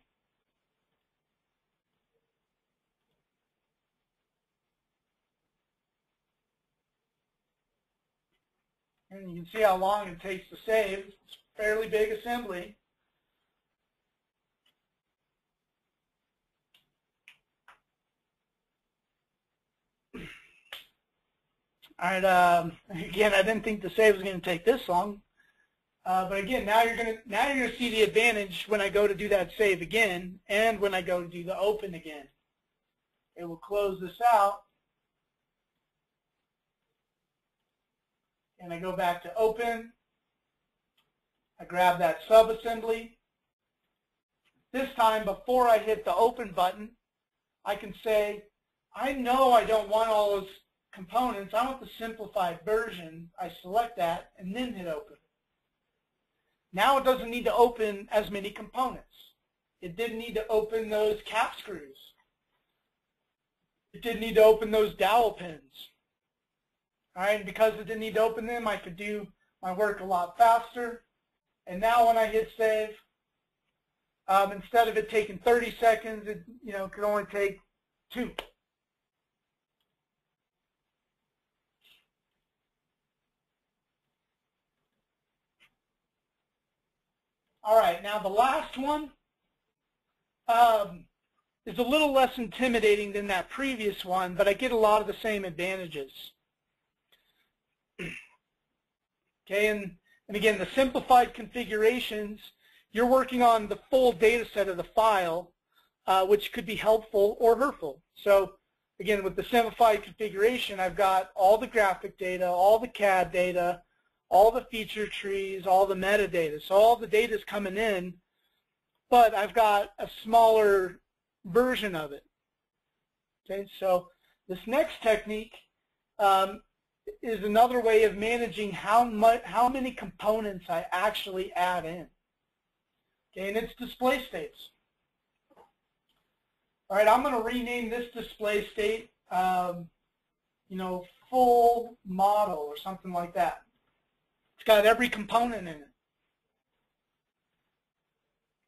Speaker 1: and you can see how long it takes to save. It's a fairly big assembly. All right. Again, I didn't think the save was going to take this long, but again, now you're going to see the advantage when I go to do that save again, and when I go to do the open again. It will close this out, and I go back to open. I grab that subassembly. This time, before I hit the open button, I can say, I know I don't want all those components. I want the simplified version. I select that and then hit open. Now it doesn't need to open as many components. It didn't need to open those cap screws. It didn't need to open those dowel pins. All right, and because it didn't need to open them, I could do my work a lot faster. And now when I hit save, instead of it taking 30 seconds, it could only take 2. All right, now the last one is a little less intimidating than that previous one, but I get a lot of the same advantages. Okay, and again, the simplified configurations, you're working on the full data set of the file, which could be helpful or hurtful. So again, with the simplified configuration, I've got all the graphic data, all the CAD data, all the feature trees, all the metadata. So all the data is coming in, but I've got a smaller version of it. Okay, so this next technique is another way of managing how many components I actually add in. Okay, and it's display states. All right, I'm going to rename this display state, you know, full model or something like that. It's got every component in it.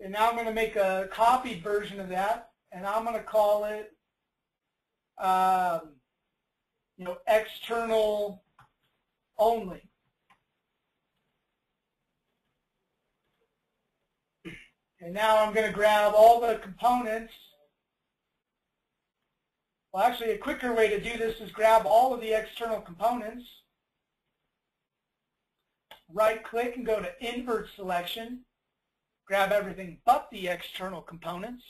Speaker 1: And now I'm going to make a copied version of that, and I'm going to call it, you know, external only. And now I'm going to grab all the components. Well, actually, a quicker way to do this is grab all of the external components, right-click and go to Invert Selection, grab everything but the external components,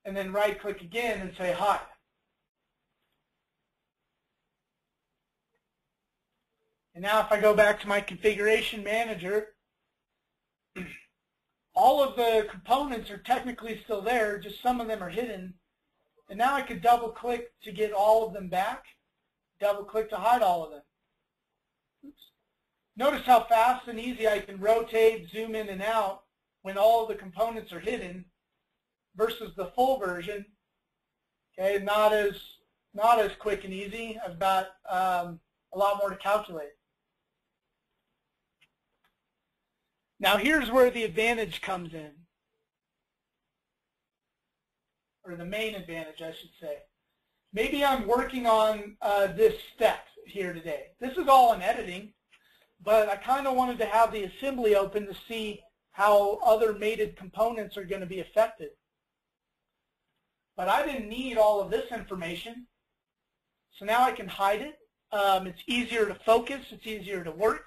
Speaker 1: and then right-click again and say Hide. And now if I go back to my Configuration Manager, all of the components are technically still there, just some of them are hidden. And now I could double-click to get all of them back, double-click to hide all of them. Oops. Notice how fast and easy I can rotate, zoom in and out when all of the components are hidden versus the full version. Okay, not as quick and easy. I've got a lot more to calculate. Now here's where the advantage comes in, or the main advantage, I should say. Maybe I'm working on this step here today. This is all in editing, but I kind of wanted to have the assembly open to see how other mated components are going to be affected. But I didn't need all of this information, so now I can hide it. It's easier to focus, it's easier to work.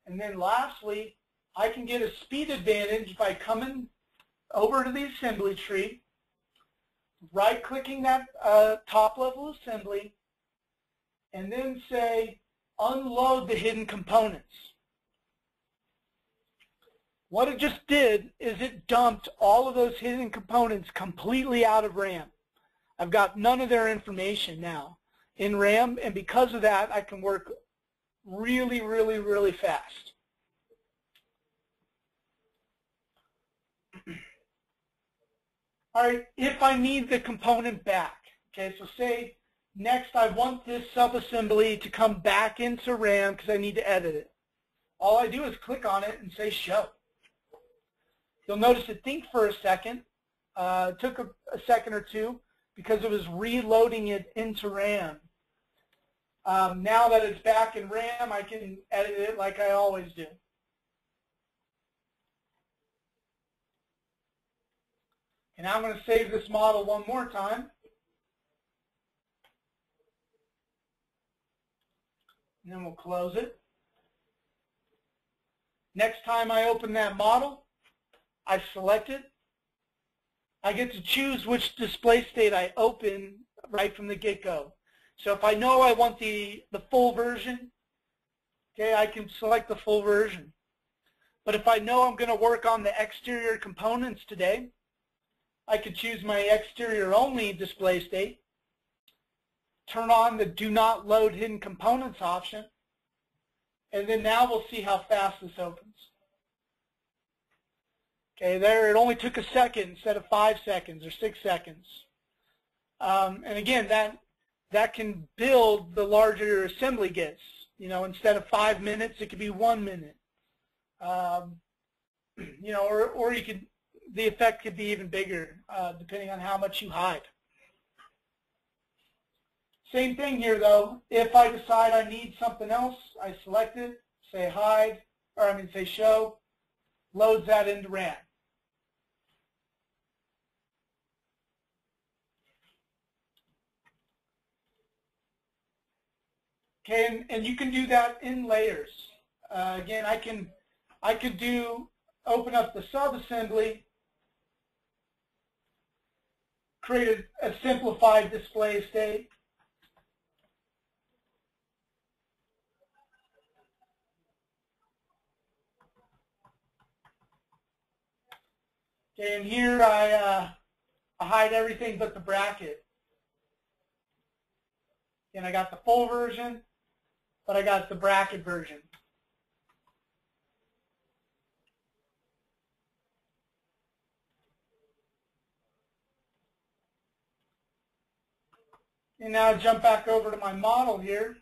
Speaker 1: And then lastly, I can get a speed advantage by coming over to the assembly tree, right-clicking that top-level assembly, and then say, unload the hidden components. What it just did is it dumped all of those hidden components completely out of RAM. I've got none of their information now in RAM, and because of that, I can work really, really, really fast. All right, if I need the component back, okay, so say next I want this subassembly to come back into RAM because I need to edit it. All I do is click on it and say show. You'll notice it think for a second. It took a second or two because it was reloading it into RAM. Now that it's back in RAM, I can edit it like I always do. And now I'm going to save this model one more time. And then we'll close it. Next time I open that model, I select it. I get to choose which display state I open right from the get-go. So if I know I want the full version, okay, I can select the full version. But if I know I'm going to work on the exterior components today, I could choose my exterior only display state, turn on the do not load hidden components option, and then now we'll see how fast this opens. Okay, there it only took a second instead of 5 seconds or 6 seconds. And again, that can build the larger your assembly gets. You know, instead of 5 minutes, it could be 1 minute. You know, or you could. The effect could be even bigger depending on how much you hide. Same thing here though. If I decide I need something else, I select it, say hide, or say show, loads that into RAM. Okay, and you can do that in layers. Again, I could open up the subassembly, create a simplified display state. Okay, and here I hide everything but the bracket. And I got the full version, but I got the bracket version. And now jump back over to my model here.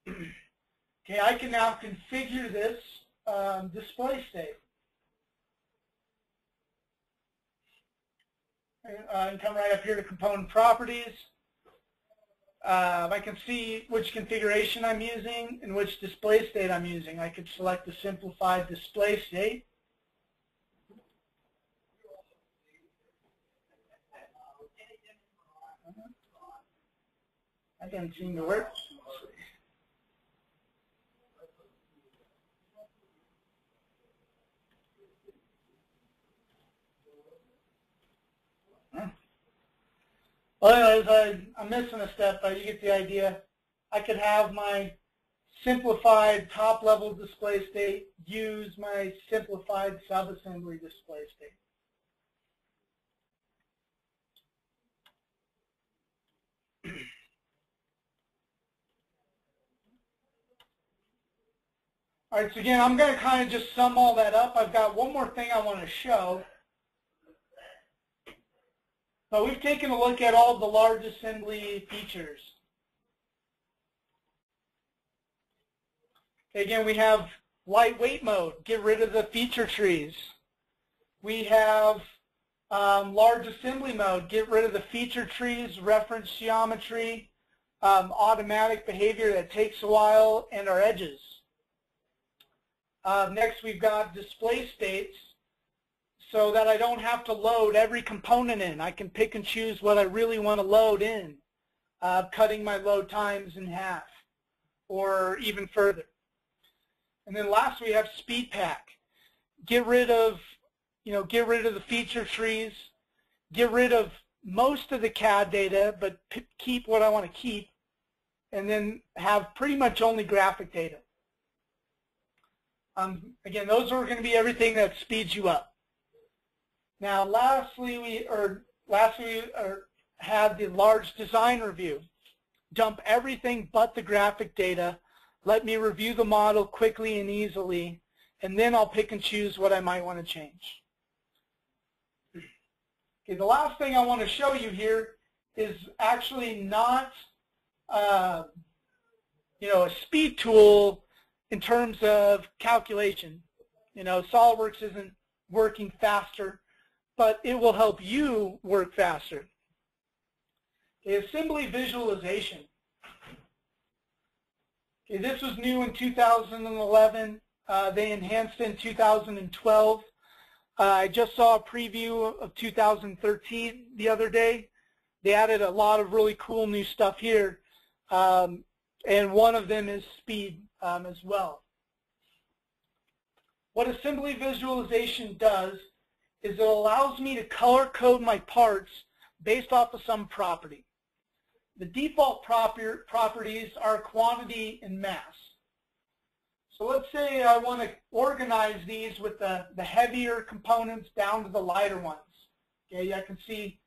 Speaker 1: Okay, I can now configure this display state. And come right up here to component properties. I can see which configuration I'm using and which display state I'm using. I could select the simplified display state. That doesn't seem to work. Well, anyways, I'm missing a step, but you get the idea. I could have my simplified top-level display state use my simplified subassembly display state. All right, so again, I'm going to kind of just sum all that up. I've got one more thing I want to show. So we've taken a look at all the large assembly features. Okay, again, we have lightweight mode, get rid of the feature trees. We have large assembly mode, get rid of the feature trees, reference geometry, automatic behavior that takes a while, and our edges. Next, we've got display states so that I don't have to load every component in. I can pick and choose what I really want to load in, cutting my load times in half or even further. And then last, we have speed pack. Get rid of the feature trees, get rid of most of the CAD data, but keep what I want to keep, and then have pretty much only graphic data. Again, those are going to be everything that speeds you up. Now, lastly, we have the large design review. Dump everything but the graphic data. Let me review the model quickly and easily, and then I'll pick and choose what I might want to change. Okay, the last thing I want to show you here is actually not a speed tool in terms of calculation. SolidWorks isn't working faster, but it will help you work faster. Okay, assembly visualization. Okay, this was new in 2011. They enhanced it in 2012. I just saw a preview of 2013 the other day. They added a lot of really cool new stuff here, and one of them is speed as well. What assembly visualization does is it allows me to color code my parts based off of some property. The default properties are quantity and mass. So let's say I want to organize these with the heavier components down to the lighter ones. Okay, I can see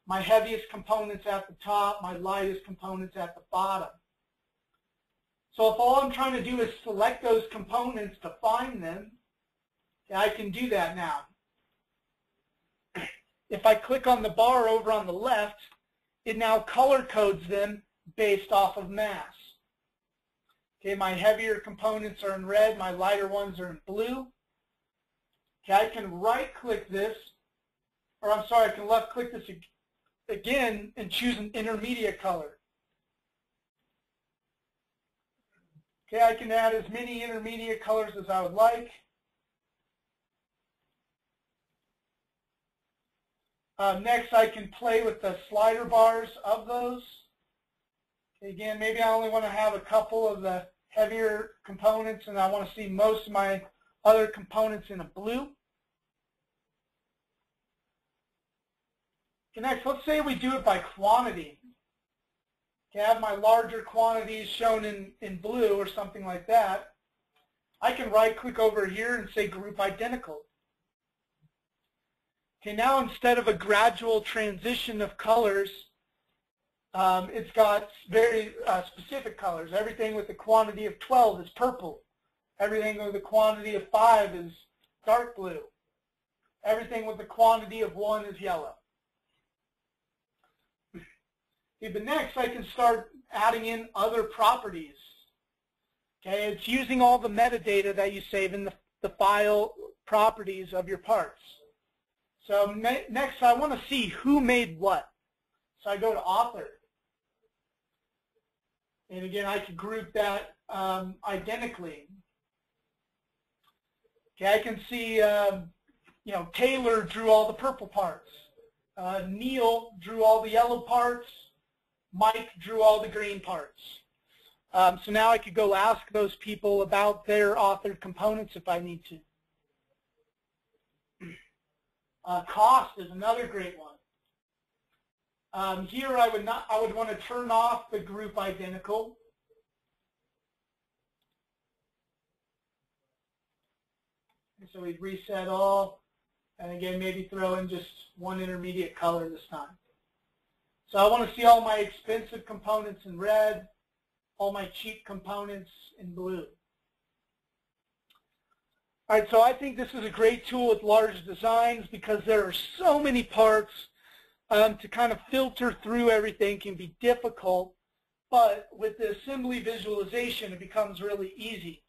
Speaker 1: my heaviest components at the top, my lightest components at the bottom. So if all I'm trying to do is select those components to find them, I can do that now. If I click on the bar over on the left, it now color codes them based off of mass. Okay, my heavier components are in red, my lighter ones are in blue. Okay, I can right-click this, or I'm sorry, I can left-click this again and choose an intermediate color. Okay, I can add as many intermediate colors as I would like. Next, I can play with the slider bars of those. Okay, again, maybe I only want to have a couple of the heavier components, and I want to see most of my other components in a blue. Okay, next, let's say we do it by quantity. Okay, I have my larger quantities shown in blue or something like that. I can right-click over here and say Group Identical. Okay, now instead of a gradual transition of colors, it's got very specific colors. Everything with a quantity of 12 is purple. Everything with a quantity of 5 is dark blue. Everything with a quantity of 1 is yellow. Okay, but next I can start adding in other properties. Okay, it's using all the metadata that you save in the file properties of your parts. So next I want to see who made what. So I go to Author. And again, I can group that identically. Okay, I can see, you know, Taylor drew all the purple parts. Neil drew all the yellow parts. Mike drew all the green parts. So now I could go ask those people about their authored components if I need to. Cost is another great one. Here I would want to turn off the group identical. And so we'd reset all, and again maybe throw in just one intermediate color this time. So I want to see all my expensive components in red, all my cheap components in blue. All right, so I think this is a great tool with large designs because there are so many parts. To kind of filter through everything can be difficult, but with the assembly visualization, it becomes really easy.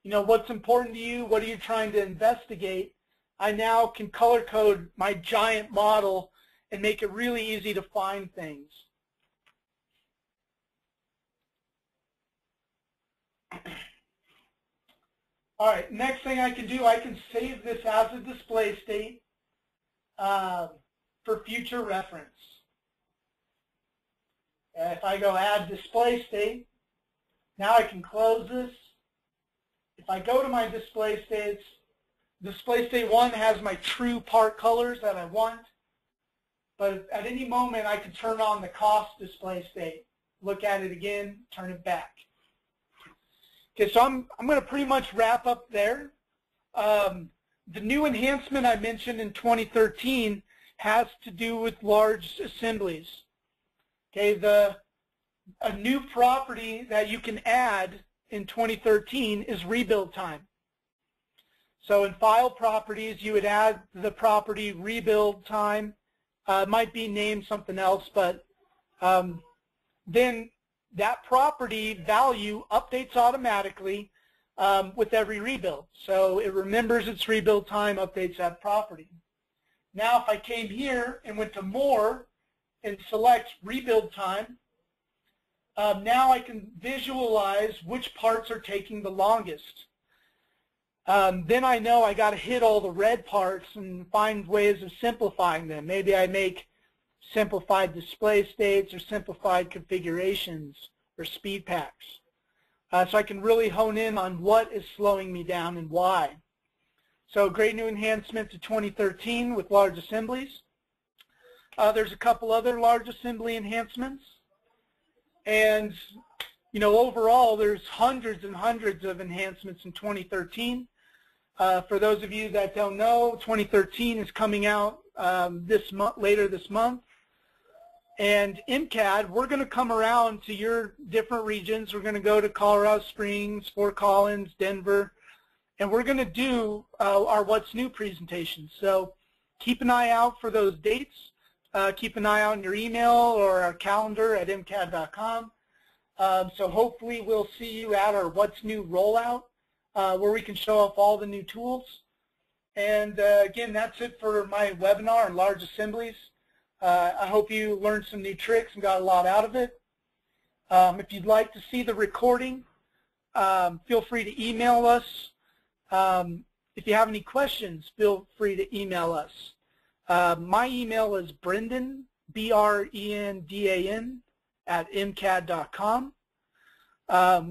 Speaker 1: You know, what's important to you? What are you trying to investigate? I now can color code my giant model and make it really easy to find things. All right, next thing I can do, I can save this as a display state for future reference. If I go Add Display State, now I can close this. If I go to my display states, display state 1 has my true part colors that I want, but at any moment I can turn on the cost display state, look at it again, turn it back. Okay, so I'm going to pretty much wrap up there. The new enhancement I mentioned in 2013 has to do with large assemblies. Okay, a new property that you can add in 2013 is rebuild time. So in file properties, you would add the property rebuild time. It might be named something else, but then that property value updates automatically with every rebuild. So it remembers its rebuild time, updates that property. Now if I came here and went to More and select rebuild time, now I can visualize which parts are taking the longest. Then I know I got to hit all the red parts and find ways of simplifying them. Maybe I make simplified display states or simplified configurations or speed packs. So I can really hone in on what is slowing me down and why. So great new enhancement to 2013 with large assemblies. There's a couple other large assembly enhancements. And, you know, overall there's hundreds and hundreds of enhancements in 2013. For those of you that don't know, 2013 is coming out later this month. And MCAD, we're going to come around to your different regions. We're going to go to Colorado Springs, Fort Collins, Denver, and we're going to do our What's New presentation. So keep an eye out for those dates. Keep an eye out on your email or our calendar at mcad.com. So hopefully we'll see you at our What's New rollout where we can show off all the new tools. And again, that's it for my webinar on large assemblies. I hope you learned some new tricks and got a lot out of it. If you'd like to see the recording feel free to email us. If you have any questions, feel free to email us. My email is Brendan, BRENDAN, @mcad.com.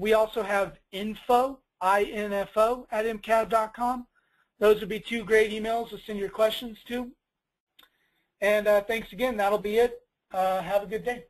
Speaker 1: We also have info, INFO, @mcad.com. Those would be two great emails to send your questions to. And thanks again. That'll be it. Have a good day.